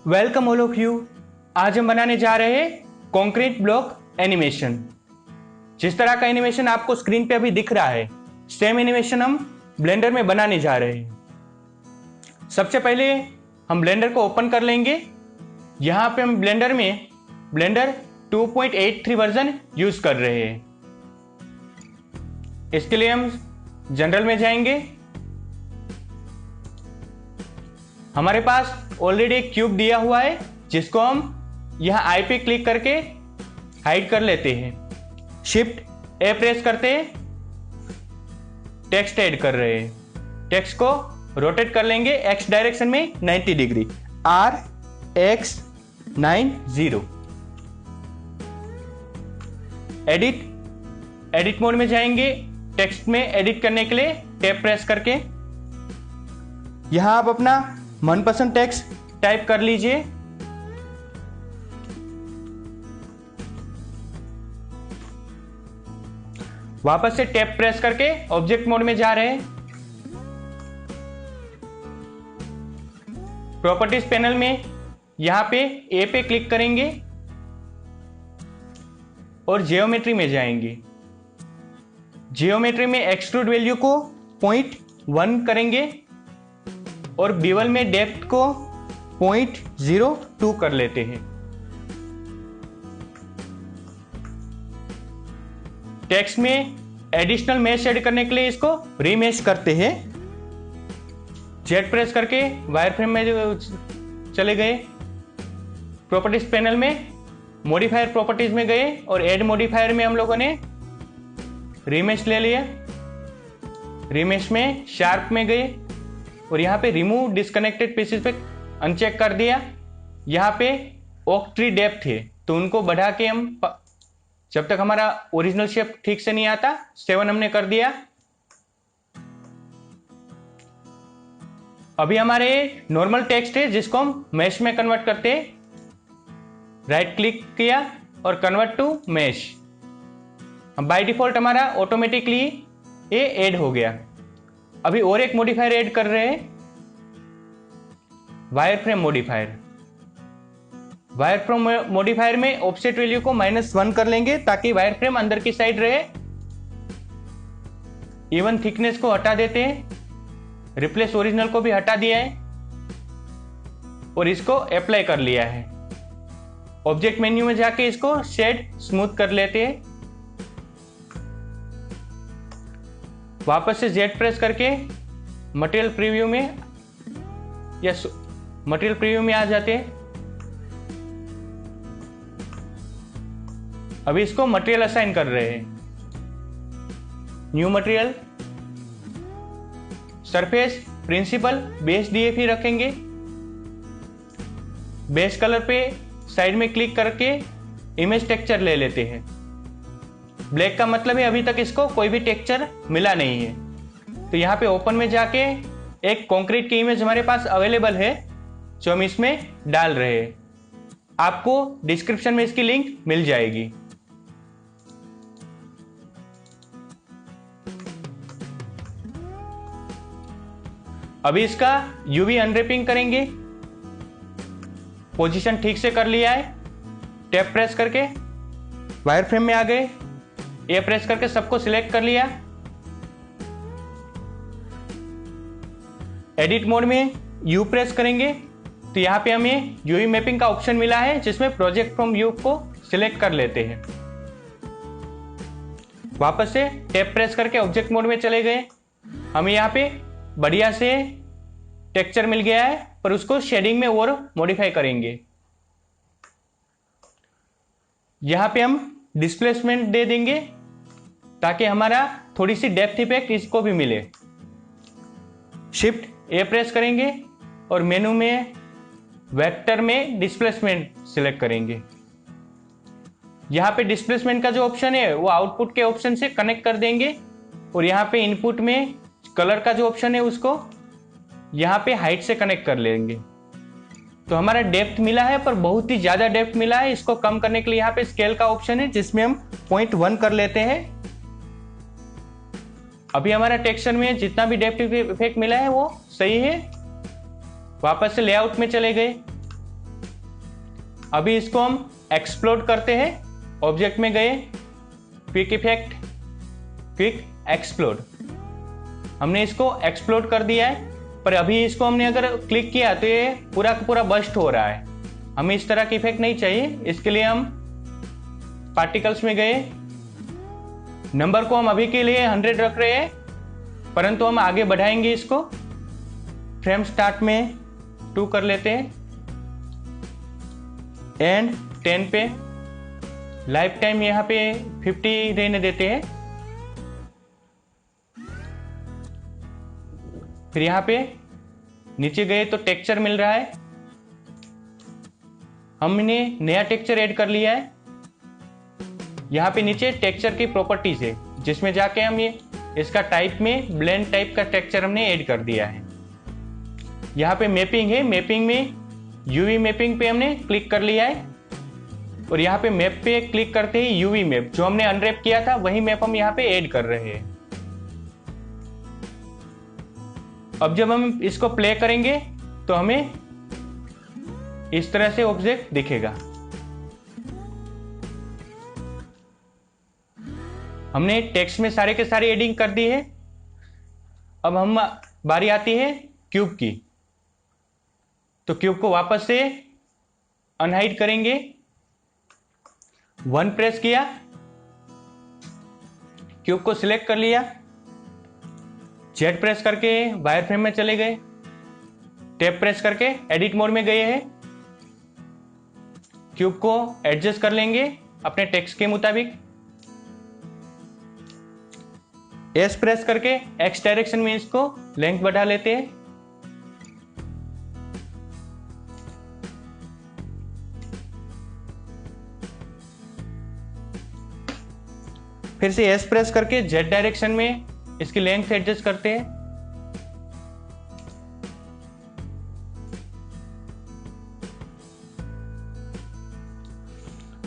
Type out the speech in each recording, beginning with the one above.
Welcome all of you. आज हम बनाने जा रहे हैं कॉन्क्रीट ब्लॉक एनिमेशन। जिस तरह का एनिमेशन आपको स्क्रीन पे अभी दिख रहा है, सेम एनिमेशन हम ब्लेंडर में बनाने जा रहे हैं। सबसे पहले हम ब्लेंडर को ओपन कर लेंगे। यहाँ पे हम ब्लेंडर 2.83 वर्जन यूज कर रहे हैं। इसके लिए हम जनरल में जाएंगे। हमारे पास ऑलरेडी एक क्यूब दिया हुआ है, जिसको हम यहां आई पे क्लिक करके हाइड कर लेते हैं। शिफ्ट ए प्रेस करते हैं, टेक्स्ट ऐड कर रहे हैं। टेक्स्ट को रोटेट कर लेंगे एक्स डायरेक्शन में 90 डिग्री, RX90। एडिट मोड में जाएंगे। टेक्स्ट में एडिट करने के लिए टैब प्रेस करके यहां आप अपना मनपसंद टेक्स्ट टाइप कर लीजिए। वापस से टैब प्रेस करके ऑब्जेक्ट मोड में जा रहे हैं। प्रॉपर्टीज पैनल में यहां पे ए पे क्लिक करेंगे और जियोमेट्री में जाएंगे। जियोमेट्री में एक्सट्रूड वैल्यू को 0.1 करेंगे और बीवल में डेप्थ को 0.02 कर लेते हैं। टेक्स्ट में एडिशनल मैश ऐड करने के लिए इसको रीमैश करते हैं। जेड प्रेस करके वायरफ्रेम में चले गए। प्रॉपर्टीज पैनल में मॉडिफायर प्रॉपर्टीज में गए और ऐड मॉडिफायर में हम लोगों ने रीमैश ले लिया। रीमैश में शार्प में गए और यहाँ पे रिमूव डिस्कनेक्टेड पीसेस पे अनचेक कर दिया। यहाँ पे ओक ट्री डेप्थ है, तो उनको बढ़ा के हम जब तक हमारा ओरिजिनल शेप ठीक से नहीं आता 7 हमने कर दिया। अभी हमारे नॉर्मल टेक्स्ट है, जिसको हम मैश में कन्वर्ट करते हैं। राइट क्लिक किया और convert to mesh. By default हमारा ऑटोमेटिकली ये ऐड हो गया। अभी और एक मॉडिफायर ऐड कर रहे हैं, वायरफ्रेम मॉडिफायर। वायरफ्रेम मॉडिफायर में ऑफसेट वैल्यू को -1 कर लेंगे, ताकि वायरफ्रेम अंदर की साइड रहे। इवन थिकनेस को हटा देते हैं। रिप्लेस ओरिजिनल को भी हटा दिया है और इसको अप्लाई कर लिया है। ऑब्जेक्ट मेन्यू में जाके इसको शेड स्मूथ कर लेते हैं। वापस से जेड प्रेस करके मटेरियल प्रीव्यू में या मटेरियल प्रीव्यू में आ जाते हैं। अभी इसको मटेरियल असाइन कर रहे हैं। New material, surface, principled, base डीएफई रखेंगे। बेस कलर पे साइड में क्लिक करके इमेज टेक्सचर ले लेते हैं। ब्लैक का मतलब है अभी तक इसको कोई भी टेक्सचर मिला नहीं है, तो यहाँ पे ओपन में जाके एक कंक्रीट की इमेज हमारे पास अवेलेबल है, जो हम इसमें डाल रहे हैं। आपको डिस्क्रिप्शन में इसकी लिंक मिल जाएगी। अभी इसका यूवी अनरैपिंग करेंगे। पोजीशन ठीक से कर लिया है। टैब प्रेस करके वायरफ्रेम में आ गए। ए प्रेस करके सबको सिलेक्ट कर लिया। एडिट मोड में यू प्रेस करेंगे तो यहाँ पे हमें यूवी मैपिंग का ऑप्शन मिला है, जिसमें प्रोजेक्ट फ्रॉम व्यू को सिलेक्ट कर लेते हैं। वापस से टैब प्रेस करके ऑब्जेक्ट मोड में चले गए। हमें यहाँ पे बढ़िया से टेक्सचर मिल गया है, पर उसको शेडिंग में और मॉडिफाई करेंगे। यहाँ पे हम डिस्प्लेसमेंट दे देंगे, ताकि हमारा थोड़ी सी डेप्थ इफेक्ट इसको भी मिले। शिफ्ट ए प्रेस करेंगे और मेनू में वेक्टर में डिस्प्लेसमेंट सिलेक्ट करेंगे। यहाँ पे डिस्प्लेसमेंट का जो ऑप्शन है वो आउटपुट के ऑप्शन से कनेक्ट कर देंगे, और यहाँ पे इनपुट में कलर का जो ऑप्शन है उसको यहाँ पे हाइट से कनेक्ट कर लेंगे। तो हमारा डेप्थ मिला है, पर बहुत ही ज्यादा डेप्थ मिला है। इसको कम करने के लिए यहाँ पे स्केल का ऑप्शन है, जिसमें हम 0.1 कर लेते हैं। अभी हमारा टेक्सचर में जितना भी डेप्थ इफेक्ट मिला है वो सही है। वापस से लेआउट में चले गए। अभी इसको हम एक्सप्लोड करते हैं। ऑब्जेक्ट में गए, क्विक इफेक्ट, क्विक एक्सप्लोड, हमने इसको एक्सप्लोड कर दिया है। पर अभी इसको हमने अगर क्लिक किया तो ये पूरा का पूरा बस्ट हो रहा है। हमें इस तरह की इफेक्ट नहीं चाहिए। इसके लिए हम पार्टिकल्स में गए, नंबर को हम अभी के लिए 100 रख रहे हैं, परंतु हम आगे बढ़ाएंगे इसको। फ्रेम स्टार्ट में 2 कर लेते हैं, एंड 10 पे, लाइफ टाइम यहाँ पे 50 रहने देते हैं। फिर यहाँ पे नीचे गए तो टेक्सचर मिल रहा है, हमने नया टेक्सचर ऐड कर लिया है। यहाँ पे नीचे टेक्सचर की प्रॉपर्टीज है, जिसमें जाके हम ये इसका टाइप में ब्लेंड टाइप का टेक्सचर हमने ऐड कर दिया है। यहाँ पे मैपिंग है, मैपिंग में यूवी मैपिंग पे हमने क्लिक कर लिया है, और यहाँ पे मैप पे क्लिक करते ही यूवी मैप जो हमने अनरैप किया था वही मैप हम यहाँ पे ऐड कर रहे हैं। अब जब हम इसको प्ले करेंगे तो हमें इस तरह से ऑब्जेक्ट दिखेगा। हमने टेक्स्ट में सारे के सारे एडिंग कर दी है। अब हम बारी आती है क्यूब की, तो क्यूब को वापस से अनहाइड करेंगे। 1 प्रेस किया, क्यूब को सिलेक्ट कर लिया, जेड प्रेस करके वायर फ्रेम में चले गए, टैब प्रेस करके एडिट मोड में गए हैं। क्यूब को एडजस्ट कर लेंगे अपने टेक्स्ट के मुताबिक। एस प्रेस करके एक्स डायरेक्शन में इसको लेंथ बढ़ा लेते हैं। फिर से एस प्रेस करके जेड डायरेक्शन में इसकी लेंथ एडजस्ट करते हैं।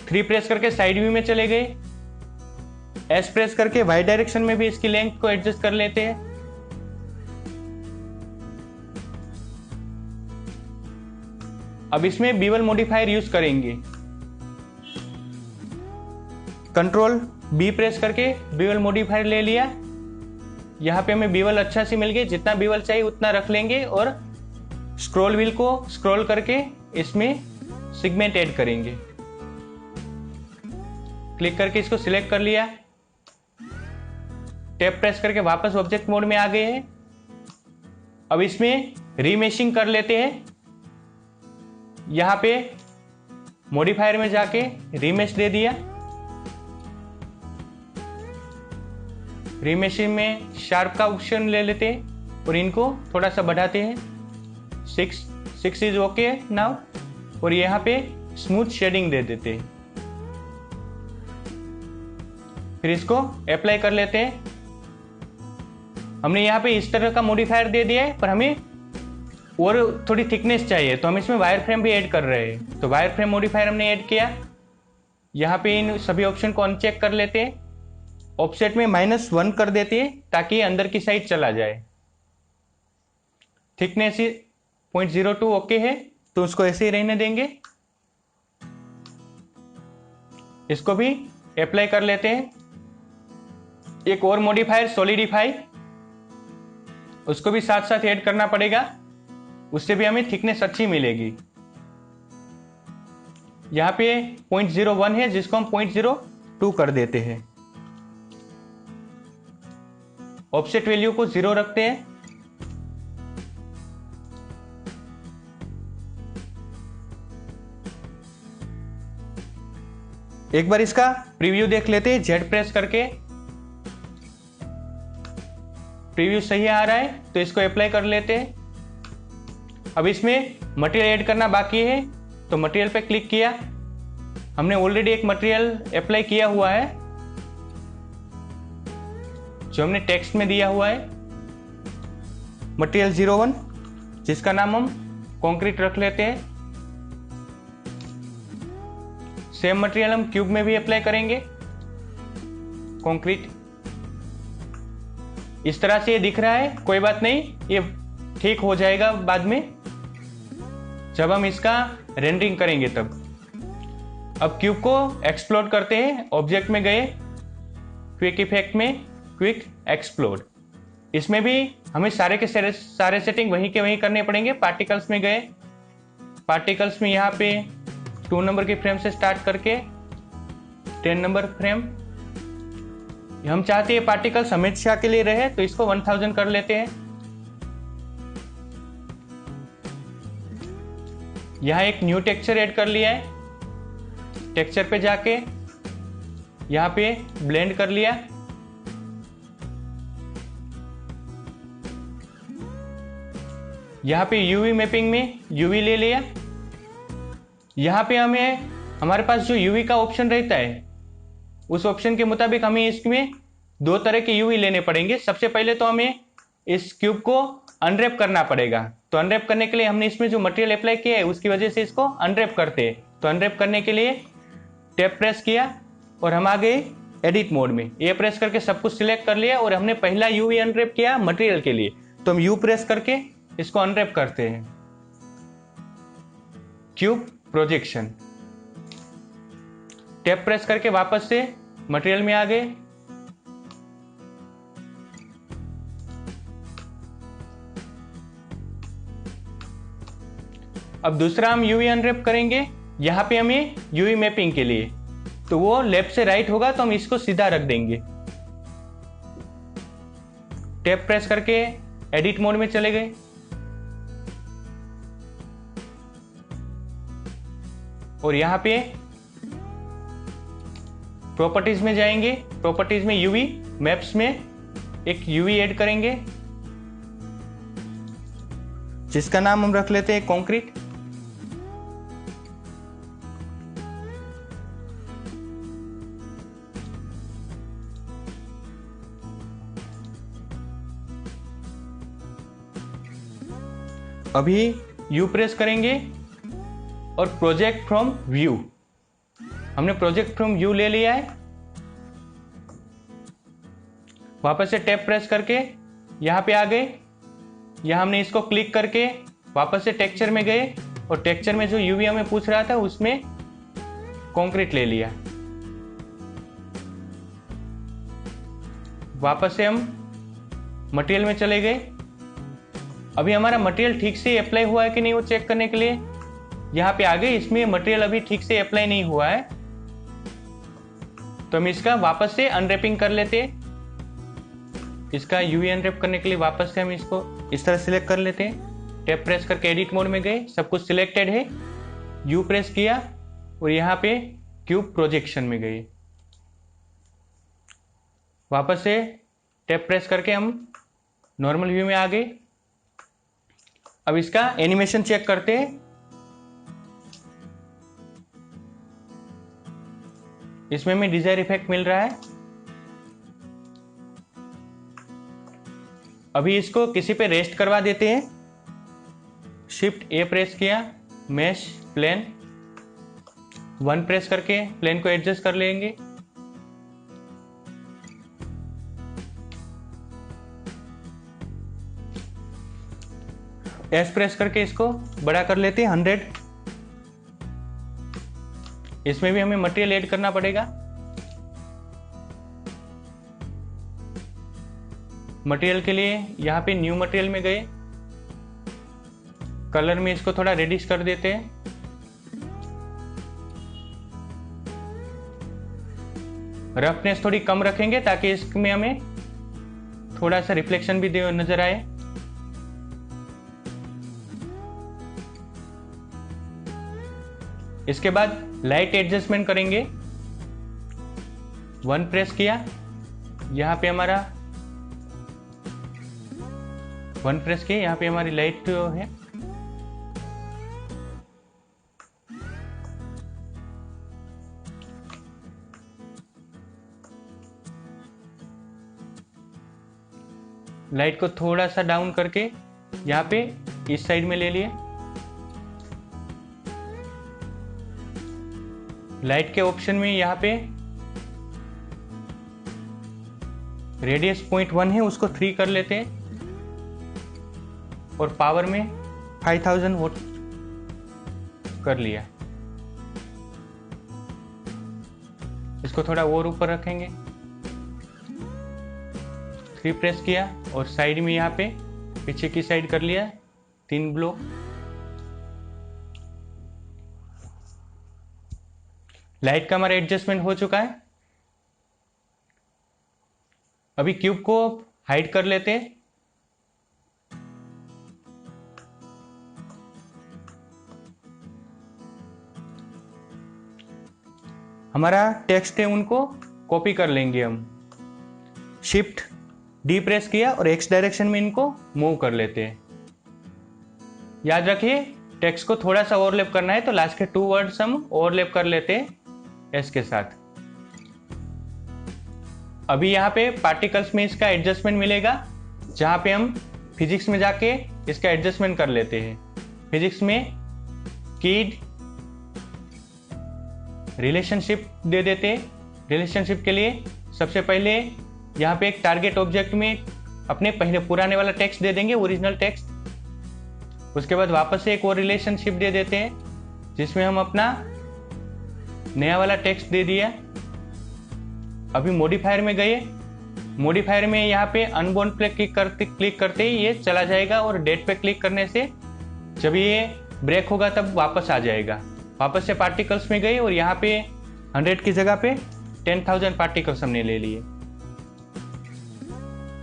थ्री प्रेस करके साइड व्यू में चले गए। एस प्रेस करके वाई डायरेक्शन में भी इसकी लेंथ को एडजस्ट कर लेते हैं। अब इसमें बीवल मॉडिफायर यूज करेंगे। कंट्रोल बी प्रेस करके बीवल मॉडिफायर ले लिया। यहां पे हमें बीवल अच्छा से मिल गई, जितना बीवल चाहिए उतना रख लेंगे, और स्क्रॉल व्हील को स्क्रॉल करके इसमें सेगमेंट ऐड करेंगे। क्लिक करके इसको सिलेक्ट कर लिया, टैब प्रेस करके वापस ऑब्जेक्ट मोड में आ गए हैं। अब इसमें रीमेशिंग कर लेते हैं। यहां पे मॉडिफायर में जाके रीमेश दे दिया। रीमेशिंग में शार्प का ऑप्शन ले लेते हैं और इनको थोड़ा सा बढ़ाते हैं। 6 इज ओके नाउ, और यहाँ पे स्मूथ शेडिंग दे देते हैं। फिर इसको अप्लाई कर लेते हैं। हमने यहाँ पे इस तरह का मॉडिफायर दे दिया है, पर हमें और थोड़ी थिकनेस चाहिए, तो हम इसमें वायर फ्रेम भी ऐड कर रहे हैं। तो वायर फ्रेम मॉडिफायर हमने ऐड किया। यहाँ पे इन सभी ऑप्शन को अनचेक कर लेते हैं। ऑफसेट में -1 कर देते हैं ताकि अंदर की साइड चला जाए। थिकनेस 0.02 ओके है, तो उसको ऐसे ही रहने देंगे। इसको भी अप्लाई कर लेते हैं। एक और मॉडिफायर सॉलिडिफाई, उसको भी साथ साथ ऐड करना पड़ेगा, उससे भी हमें थिकनेस अच्छी मिलेगी। यहां पे 0.01 है, जिसको हम 0.02 कर देते हैं। ऑफसेट वैल्यू को 0 रखते हैं। एक बार इसका प्रीव्यू देख लेते हैं। जेड प्रेस करके प्रीव्यू सही आ रहा है, तो इसको अप्लाई कर लेते हैं। अब इसमें मटेरियल ऐड करना बाकी है, तो मटेरियल पे क्लिक किया। हमने ऑलरेडी एक मटेरियल अप्लाई किया हुआ है जो हमने टेक्स्ट में दिया हुआ है, मटेरियल 01, जिसका नाम हम कंक्रीट रख लेते हैं। सेम मटेरियल हम क्यूब में भी अप्लाई करेंगे, कंक्रीट। इस तरह से ये दिख रहा है, कोई बात नहीं, ये ठीक हो जाएगा बाद में जब हम इसका रेंडरिंग करेंगे तब। अब क्यूब को एक्सप्लोड करते हैं। ऑब्जेक्ट में गए, क्विक इफेक्ट में क्विक एक्सप्लोड। इसमें भी हमें सारे के सारे सेटिंग वहीं के वहीं करने पड़ेंगे। पार्टिकल्स में गए, पार्टिकल्स में यहाँ पे 2 नंबर के फ्रेम से स्टार्ट करके 10 नंबर फ्रेम। हम चाहते हैं पार्टिकल्स हमेशा के लिए रहे, तो इसको 1000 कर लेते हैं। यहाँ एक न्यू टेक्सचर ऐड कर लिया है। टेक्सचर पे जाके यहाँ पे ब्लेंड कर लिया। यहाँ पे यूवी मैपिंग में यूवी ले लिया। यहाँ पे हमारे पास जो यूवी का ऑप्शन रहता है, उस ऑप्शन के मुताबिक हमें इसमें 2 तरह के यूवी लेने पड़ेंगे। सबसे पहले तो हमें इस क्यूब को अनरैप करना पड़ेगा। तो अनरैप करने के लिए हमने इसमें जो मटेरियल अप्लाई किया है उसकी वजह से इसको अनरैप करते हैं। तो अनरैप करने के लिए टैब प्रेस किया और हम आ गए एडिट मोड में। ए प्रेस करके सब कुछ सिलेक्ट कर लिया और हमने पहला यूवी अनरैप किया मटेरियल के लिए। तो हम यू प्रेस करके इसको अनरैप करते हैं। क्यूब प्रोजेक्शन, टैब प्रेस करके वापस से मटेरियल में आ गए। अब दूसरा हम यूवी अनरैप करेंगे। यहां पे हमें यूवी मैपिंग के लिए, तो वो लेफ्ट से राइट होगा, तो हम इसको सीधा रख देंगे। टैब प्रेस करके एडिट मोड में चले गए। और यहां पे प्रॉपर्टीज में जाएंगे। प्रॉपर्टीज में यूवी मैप्स में एक यूवी ऐड करेंगे, जिसका नाम हम रख लेते हैं कंक्रीट। अभी यू प्रेस करेंगे और प्रोजेक्ट फ्रॉम व्यू, हमने प्रोजेक्ट फ्रॉम व्यू ले लिया है। वापस से टैब प्रेस करके यहां पे आ गए। यहां हमने इसको क्लिक करके वापस से टेक्सचर में गए और टेक्सचर में जो यूवी हमें पूछ रहा था उसमें कंक्रीट ले लिया। वापस से हम मटेरियल में चले गए। अभी हमारा मटेरियल ठीक से अप्लाई हुआ है कि नहीं वो चेक करने के लिए यहाँ पे आ गए। इसमें मटेरियल अभी ठीक से अप्लाई नहीं हुआ है, तो हम इसका वापस से अनरैपिंग कर लेते हैं। इसका यूवी अनरैप करने के लिए वापस से हम इसको इस तरह सिलेक्ट कर लेते हैं। टैब प्रेस करके एडिट मोड में गए, सब कुछ सिलेक्टेड है। यू प्रेस किया और यहाँ पे क्यूब प्रोजेक्शन में गए। वापस से टैब प्रेस करके हम नॉर्मल व्यू में आ गए। अब इसका एनिमेशन चेक करते हैं। इसमें हमें डिजायर इफेक्ट मिल रहा है। अभी इसको किसी पे रेस्ट करवा देते हैं। शिफ्ट ए प्रेस किया, मैश प्लेन 1 प्रेस करके प्लेन को एडजस्ट कर लेंगे। एस प्रेस करके इसको बड़ा कर लेते हैं 100। इसमें भी हमें मटेरियल ऐड करना पड़ेगा। मटेरियल के लिए यहाँ पे न्यू मटेरियल में गए, कलर में इसको थोड़ा रेडिश कर देते हैं। रफनेस थोड़ी कम रखेंगे ताकि इसमें हमें थोड़ा सा रिफ्लेक्शन भी नजर आए। इसके बाद लाइट एडजस्टमेंट करेंगे। 1 प्रेस किया, यहां पे हमारा 1 प्रेस किया, यहां पे हमारी लाइट है। लाइट को थोड़ा सा डाउन करके यहां पे इस साइड में ले लिए। लाइट के ऑप्शन में यहाँ पे रेडियस 0.1 है, उसको 3 कर लेते हैं और पावर में 5000 वोट कर लिया। इसको थोड़ा और ऊपर रखेंगे, 3 प्रेस किया और साइड में यहाँ पे पीछे की साइड कर लिया 3 ब्लॉक। लाइट का हमारा एडजस्टमेंट हो चुका है। अभी क्यूब को हाइड कर लेते हैं। हमारा टेक्स्ट है उनको कॉपी कर लेंगे हम। शिफ्ट डी प्रेस किया और एक्स डायरेक्शन में इनको मूव कर लेते हैं। याद रखिए टेक्स्ट को थोड़ा सा ओवरलैप करना है, तो लास्ट के 2 वर्ड्स हम ओवरलैप कर लेते हैं एस के साथ। अभी यहाँ पे पार्टिकल्स में इसका एडजस्टमेंट मिलेगा, जहां पे हम फिजिक्स में जाके इसका एडजस्टमेंट कर लेते हैं। फिजिक्स में कीड रिलेशनशिप दे देते हैं। रिलेशनशिप के लिए सबसे पहले यहाँ पे एक टारगेट ऑब्जेक्ट में अपने पहले पुराने वाला टेक्स्ट दे देंगे, ओरिजिनल टेक्स्ट। उसके बाद वापस से एक और रिलेशनशिप दे देते हैं, जिसमें हम अपना नया वाला टेक्स्ट दे दिया। अभी मॉडिफायर में गए, मॉडिफायर में यहाँ पे अनबाउंड पे क्लिक करते ही ये चला जाएगा, और डेट पे क्लिक करने से जब ये ब्रेक होगा तब वापस आ जाएगा। वापस से पार्टिकल्स में गए और यहाँ पे 100 की जगह पे 10,000 पार्टिकल्स हमने ले लिए।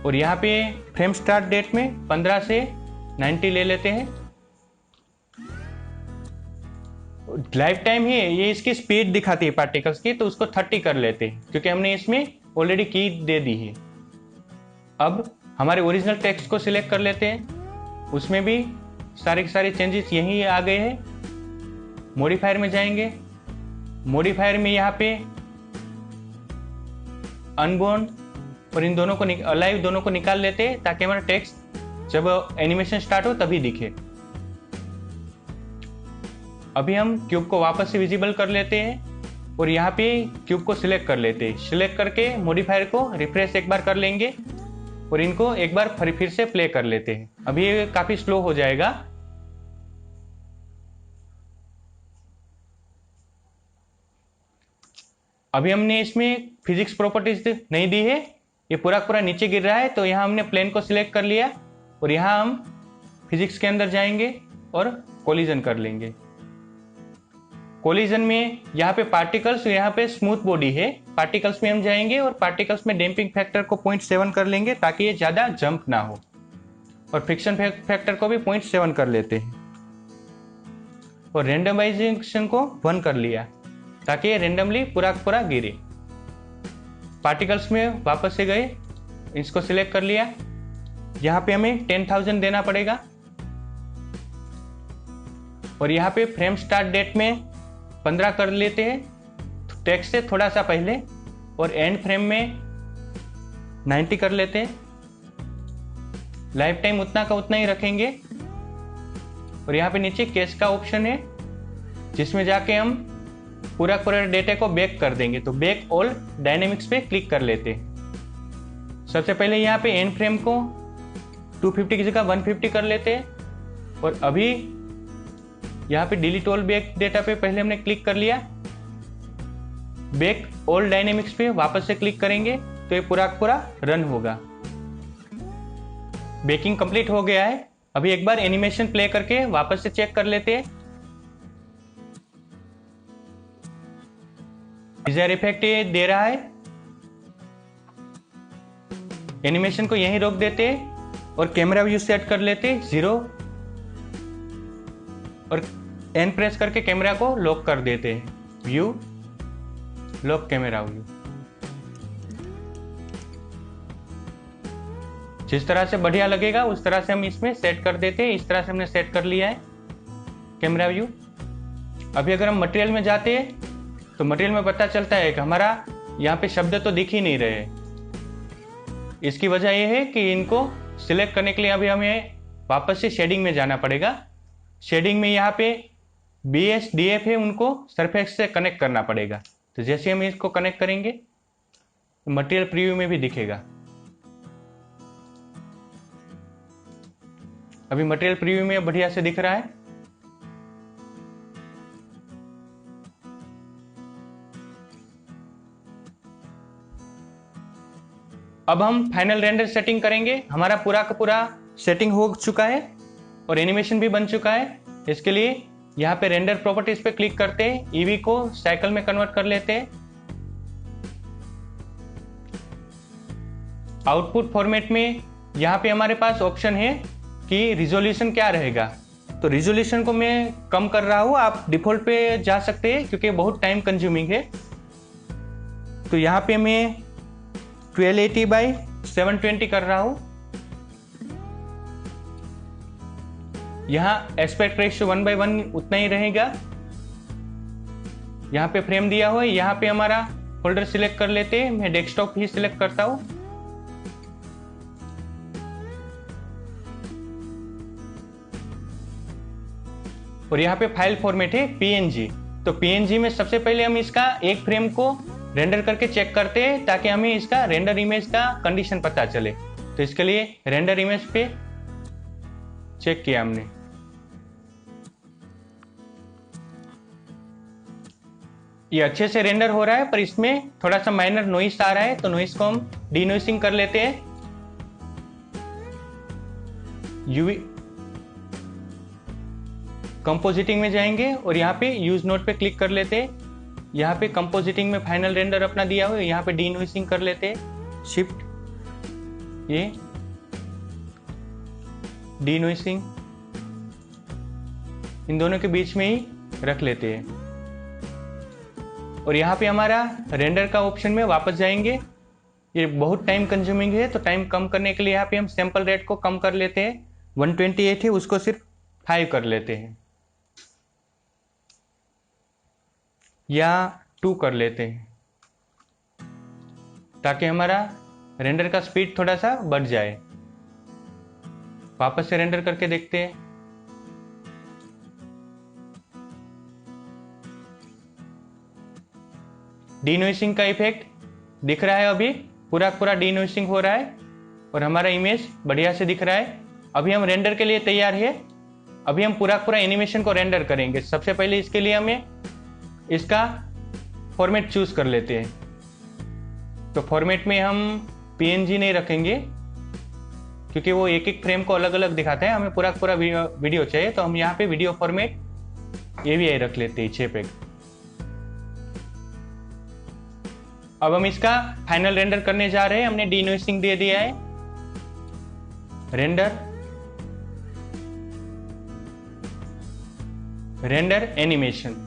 और यहाँ पे फ्रेम स्टार्ट डेट में 15 से 90 ले लेते हैं। लाइफ टाइम ही ये इसकी स्पीड दिखाती है पार्टिकल्स की, तो उसको 30 कर लेते हैं, क्योंकि हमने इसमें ऑलरेडी की दे दी है। अब हमारे ओरिजिनल टेक्स्ट को सिलेक्ट कर लेते हैं, उसमें भी सारे के सारे चेंजेस यहीं आ गए हैं। मॉडिफायर में जाएंगे, मॉडिफायर में यहाँ पे अनबाउंड और इन दोनों को अलाइव दोनों को निकाल लेते हैं, ताकि हमारा टेक्स्ट जब एनिमेशन स्टार्ट हो तभी दिखे। अभी हम क्यूब को वापस से विजिबल कर लेते हैं और यहाँ पे क्यूब को सिलेक्ट कर लेते हैं। सिलेक्ट करके मॉडिफायर को रिफ्रेश एक बार कर लेंगे और इनको एक बार फिर से प्ले कर लेते हैं। अभी ये काफी स्लो हो जाएगा। अभी हमने इसमें फिजिक्स प्रॉपर्टीज नहीं दी है, ये पूरा पूरा नीचे गिर रहा है, तो यहाँ हमने प्लेन को सिलेक्ट कर लिया और यहाँ हम फिजिक्स के अंदर जाएंगे और कोलिजन कर लेंगे। कोलिजन में यहाँ पे पार्टिकल्स, यहाँ पे स्मूथ बॉडी है, पार्टिकल्स में हम जाएंगे और पार्टिकल्स में डैम्पिंग फैक्टर को 0.7 कर लेंगे, ताकि ये ज्यादा जंप ना हो। और फ्रिक्शन फैक्टर को भी 0.7 कर लेते हैं और रेंडमाइजेशन को 1 कर लिया, ताकि ये रेंडमली पूरा पूरा गिरे। पार्टिकल्स में वापस से गए, इसको सिलेक्ट कर लिया। यहाँ पे हमें 10,000 देना पड़ेगा और यहाँ पे फ्रेम स्टार्ट डेट में 15 कर लेते हैं, टेक्स्ट से थोड़ा सा पहले, और एंड फ्रेम में 90 कर लेते हैं। लाइफ टाइम उतना का उतना ही रखेंगे। और यहाँ पे नीचे केस का ऑप्शन है, जिसमें जाके हम पूरा पूरा डेटा को बैक कर देंगे, तो बैक ऑल डायनेमिक्स पे क्लिक कर लेते हैं। सबसे पहले यहाँ पे एंड फ्रेम को 250 की जगह 150 कर लेते हैं। और अभी यहाँ पे डिलीट ऑल बैक डेटा पे पहले हमने क्लिक कर लिया, बैक ऑल डायनेमिक्स पे वापस से क्लिक करेंगे तो ये पूरा पूरा रन होगा। बेकिंग कंप्लीट हो गया है। अभी एक बार एनिमेशन प्ले करके वापस से चेक कर लेते हैं। डिजायर इफेक्ट ये दे रहा है। एनिमेशन को यहीं रोक देते हैं और कैमरा व्यू सेट कर लेते हैं 0 और एन प्रेस करके कैमरा को लॉक कर देते हैं। View lock camera view. जिस तरह से बढ़िया लगेगा उस तरह से हम इसमें सेट कर देते हैं। इस तरह से हमने सेट कर लिया है कैमरा व्यू। अभी अगर हम मटेरियल में जाते हैं तो मटेरियल में पता चलता है कि हमारा यहाँ पे शब्द तो दिख ही नहीं रहे। इसकी वजह यह है कि इनको सिलेक्ट करने के लिए अभी हमें वापस से शेडिंग में जाना पड़ेगा। शेडिंग में यहाँ पे BSDF है, उनको सरफेस से कनेक्ट करना पड़ेगा। तो जैसे हम इसको कनेक्ट करेंगे तो मटेरियल प्रीव्यू में भी दिखेगा। अभी मटेरियल प्रीव्यू में बढ़िया से दिख रहा है। अब हम फाइनल रेंडर सेटिंग करेंगे। हमारा पूरा का पूरा सेटिंग हो चुका है और एनिमेशन भी बन चुका है। इसके लिए यहाँ पे रेंडर प्रॉपर्टीज पे क्लिक करते हैं, ईवी को साइकिल में कन्वर्ट कर लेते हैं। आउटपुट फॉर्मेट में यहाँ पे हमारे पास ऑप्शन है कि रिजोल्यूशन क्या रहेगा। तो रिजोल्यूशन को मैं कम कर रहा हूँ, आप डिफॉल्ट पे जा सकते हैं क्योंकि बहुत टाइम कंज्यूमिंग है। तो यहाँ पे मैं 1280 बाई 720 कर रहा हूँ। यहाँ एस्पेक्ट रेशियो 1:1 उतना ही रहेगा। यहाँ पे फ्रेम दिया हुआ है, यहाँ पे हमारा फोल्डर सिलेक्ट कर लेते हैं। मैं डेस्कटॉप ही सिलेक्ट करता हूँ। और यहाँ पे फाइल फॉर्मेट है PNG। तो PNG में सबसे पहले हम इसका एक फ्रेम को रेंडर करके चेक करते हैं ताकि हमें इसका रेंडर इमेज का कंडीशन पता चले। तो इसके लिए रेंडर इमेज पे चेक किया हमने। ये अच्छे से रेंडर हो रहा है, पर इसमें थोड़ा सा माइनर नॉइस आ रहा है, तो नॉइस को हम डीनॉइसिंग कर लेते हैं। यूवी कंपोजिटिंग में जाएंगे और यहाँ पे यूज नोट पे क्लिक कर लेते हैं। यहाँ पे कंपोजिटिंग में फाइनल रेंडर अपना दिया हुआ है, यहाँ पे डीनॉइसिंग कर लेते हैं। शिफ्ट ये डीनॉइसिंग इन दोनों के बीच में ही रख लेते हैं। और यहाँ पे हमारा रेंडर का ऑप्शन में वापस जाएंगे। ये बहुत टाइम कंज्यूमिंग है, तो टाइम कम करने के लिए यहाँ पे हम सैंपल रेट को कम कर लेते हैं। 128 है, उसको सिर्फ 5 कर लेते हैं या 2 कर लेते हैं ताकि हमारा रेंडर का स्पीड थोड़ा सा बढ़ जाए। वापस से रेंडर करके देखते हैं। डीनॉइसिंग का इफेक्ट दिख रहा है, अभी पूरा पूरा डीनॉइसिंग हो रहा है और हमारा इमेज बढ़िया से दिख रहा है। अभी हम रेंडर के लिए तैयार है। अभी हम पूरा पूरा एनिमेशन को रेंडर करेंगे। सबसे पहले इसके लिए हमें इसका फॉर्मेट चूज कर लेते हैं। तो फॉर्मेट में हम PNG नहीं रखेंगे क्योंकि वो एक एक फ्रेम को अलग अलग दिखाता है। हमें पूरा पूरा वीडियो चाहिए, तो हम यहाँ पे वीडियो फॉर्मेट AVI रख लेते हैं 6 पेग। अब हम इसका फाइनल रेंडर करने जा रहे हैं। हमने डीनॉइसिंग दे दिया है। Render animation.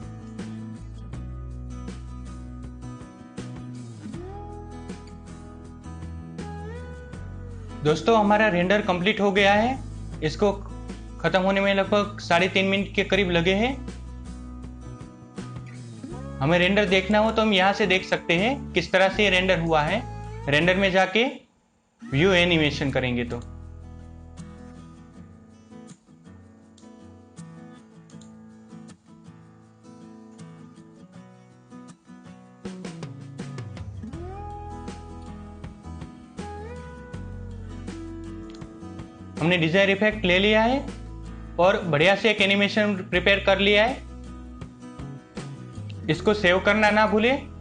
दोस्तों हमारा रेंडर कंप्लीट हो गया है। इसको खत्म होने में लगभग 3.5 मिनट के करीब लगे हैं। हमें रेंडर देखना हो तो हम यहाँ से देख सकते हैं किस तरह से ये रेंडर हुआ है। रेंडर में जाके व्यू एनिमेशन करेंगे तो हमने डिजायर इफेक्ट ले लिया है और बढ़िया से एक एनिमेशन प्रिपेयर कर लिया है। इसको सेव करना ना भूलें।